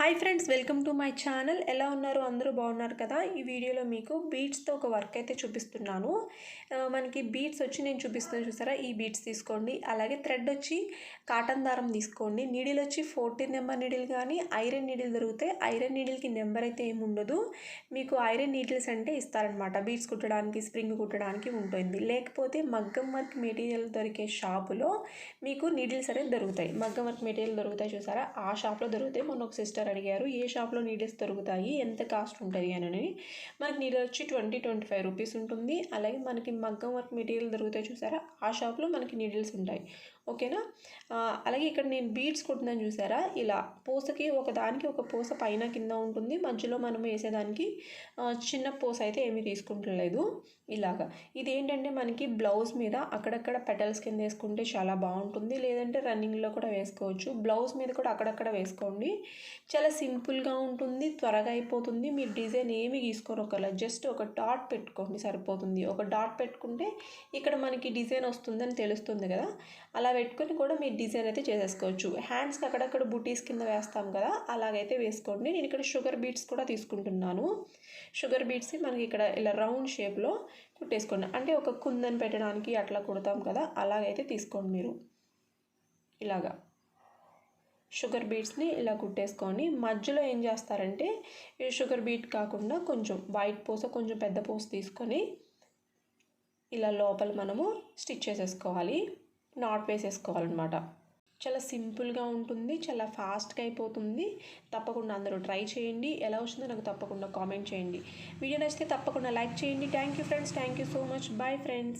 Hi friends, welcome to my channel. ఎలా ఉన్నారు? అందరూ బాగున్నారు కదా? ఈ వీడియోలో మీకు బీడ్స్తో ఒక వర్క్ అయితే చూపిస్తున్నాను. మనకి బీడ్స్ వచ్చి నేను చూపిస్తున్నాను చూసారా, ఈ బీడ్స్ తీసుకోండి. అలాగే థ్రెడ్ వచ్చి కాటన్ దారం తీసుకోండి. నీడిల్ వచ్చి 14 నెంబర్ నీడిల్ కానీ ఐరన్ నీడిల్ దొరుకుతాయి. ఐరన్ నీడిల్కి నెంబర్ అయితే ఏమి ఉండదు, మీకు ఐరన్ నీడిల్స్ అంటే ఇస్తారనమాట. బీడ్స్ కుట్టడానికి, స్ప్రింగ్ కుట్టడానికి ఉంటుంది. లేకపోతే మగ్గం వర్క్ మెటీరియల్ దొరికే షాపులో మీకు నీడిల్స్ అనేది దొరుకుతాయి. మగ్గం వర్క్ మెటీరియల్ దొరుకుతాయి చూసారా, ఆ షాప్లో దొరుకుతాయి. మొన్న ఒక సిస్టర్ అడిగారు ఏ షాప్లో నీడిల్స్ దొరుకుతాయి, ఎంత కాస్ట్ ఉంటుంది అని. మనకి నీడిల్ వచ్చి 20-25 రూపీస్ ఉంటుంది. అలాగే మనకి మగ్గం వర్క్ మెటీరియల్ దొరుకుతాయి చూసారా, ఆ షాప్లో మనకి నీడిల్స్ ఉంటాయి. ఓకేనా? అలాగే ఇక్కడ నేను బీడ్స్ కుట్టినాను చూసారా, ఇలా పూసకి ఒకదానికి ఒక పూస పైన కింద ఉంటుంది. మధ్యలో మనం వేసేదానికి చిన్న పూస అయితే ఏమీ తీసుకుంటలేదు. ఇలాగా ఇది ఏంటంటే మనకి బ్లౌజ్ మీద అక్కడక్కడ పెటల్స్ కింద వేసుకుంటే చాలా బాగుంటుంది. లేదంటే రన్నింగ్లో కూడా వేసుకోవచ్చు. బ్లౌజ్ మీద కూడా అక్కడక్కడ వేసుకోండి. చాలా సింపుల్గా ఉంటుంది, త్వరగా అయిపోతుంది. మీరు డిజైన్ ఏమి గీసుకోరు, ఒకలా జస్ట్ ఒక డాట్ పెట్టుకోండి సరిపోతుంది. ఒక డాట్ పెట్టుకుంటే ఇక్కడ మనకి డిజైన్ వస్తుందని తెలుస్తుంది కదా, అలా పెట్టుకొని కూడా మీరు డిజైన్ అయితే చేసేసుకోవచ్చు. హ్యాండ్స్కి అక్కడక్కడ బుటీస్ కింద వేస్తాం కదా, అలాగైతే వేసుకోండి. నేను ఇక్కడ షుగర్ బీట్స్ కూడా తీసుకుంటున్నాను. షుగర్ బీట్స్ మనకి ఇక్కడ ఇలా రౌండ్ షేప్లో కుట్టేసుకోండి. అంటే ఒక కుందన్ పెట్టడానికి అట్లా కుడతాం కదా, అలాగైతే తీసుకోండి మీరు. ఇలాగా షుగర్ బీట్స్ని ఇలా కుట్టేసుకొని మధ్యలో ఏం చేస్తారంటే, ఈ షుగర్ బీట్ కాకుండా కొంచెం వైట్ పూస, కొంచెం పెద్ద పూస తీసుకొని ఇలా లోపల మనము స్టిచ్ చేసేసుకోవాలి, నాట్ వేసేసుకోవాలన్నమాట. చాలా సింపుల్గా ఉంటుంది, చాలా ఫాస్ట్గా అయిపోతుంది. తప్పకుండా అందరూ ట్రై చేయండి. ఎలా వచ్చిందో నాకు తప్పకుండా కామెంట్ చేయండి. వీడియో నచ్చితే తప్పకుండా లైక్ చేయండి. Thank you friends, thank you so much. Bye friends.